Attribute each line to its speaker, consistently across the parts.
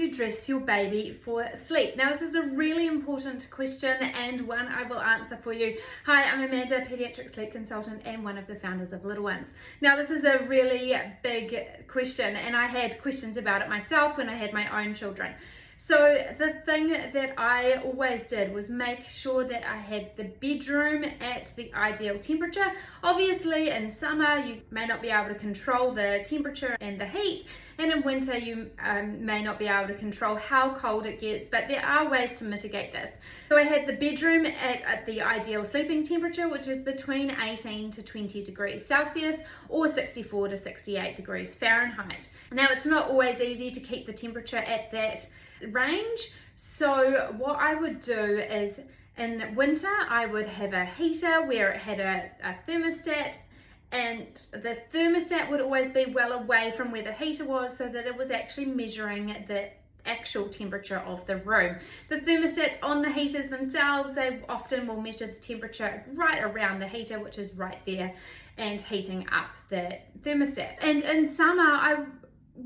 Speaker 1: you dress your baby for sleep? Now, this is a really important question and one I will answer for you. Hi, I'm Amanda, Pediatric Sleep Consultant and one of the founders of Little Ones. Now, this is a really big question, and I had questions about it myself when I had my own children. So the thing that I always did was make sure that I had the bedroom at the ideal temperature. Obviously in summer you may not be able to control the temperature and the heat, and in winter you may not be able to control how cold it gets, but there are ways to mitigate this. So I had the bedroom at the ideal sleeping temperature, which is between 18 to 20 degrees Celsius or 64 to 68 degrees Fahrenheit. Now, it's not always easy to keep the temperature at that range, so what I would do is in winter I would have a heater where it had a thermostat, and the thermostat would always be well away from where the heater was so that it was actually measuring the actual temperature of the room. The thermostats on the heaters themselves, they often will measure the temperature right around the heater, which is right there, and heating up the thermostat. And in summer I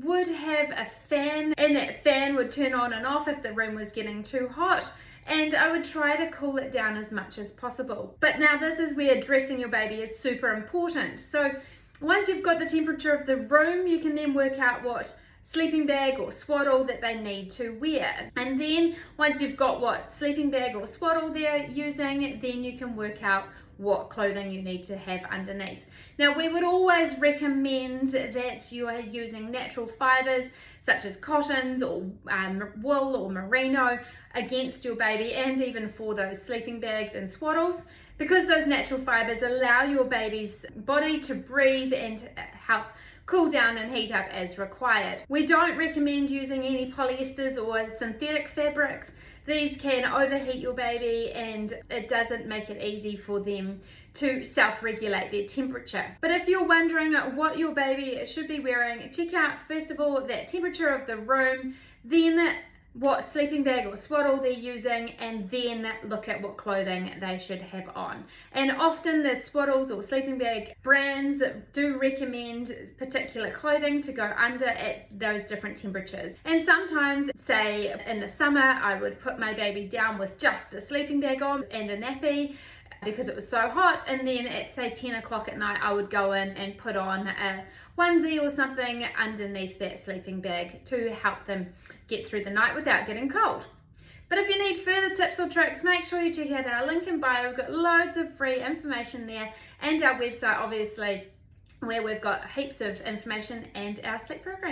Speaker 1: would have a fan, and that fan would turn on and off if the room was getting too hot, and I would try to cool it down as much as possible. But now this is where dressing your baby is super important. So once you've got the temperature of the room, you can then work out what sleeping bag or swaddle that they need to wear. And then once you've got what sleeping bag or swaddle they're using, then you can work out what clothing you need to have underneath. Now, we would always recommend that you are using natural fibers such as cottons or wool or merino against your baby, and even for those sleeping bags and swaddles, because those natural fibers allow your baby's body to breathe and help cool down and heat up as required. We don't recommend using any polyesters or synthetic fabrics. These can overheat your baby, and it doesn't make it easy for them to self-regulate their temperature. But if you're wondering what your baby should be wearing, check out first of all that temperature of the room, then what sleeping bag or swaddle they're using, and then look at what clothing they should have on. And often the swaddles or sleeping bag brands do recommend particular clothing to go under at those different temperatures. And sometimes, say in the summer, I would put my baby down with just a sleeping bag on and a nappy because it was so hot, and then at say 10 o'clock at night I would go in and put on a onesie or something underneath that sleeping bag to help them get through the night without getting cold. But if you need further tips or tricks, make sure you check out our link in bio. We've got loads of free information there, and our website obviously, where we've got heaps of information and our sleep program.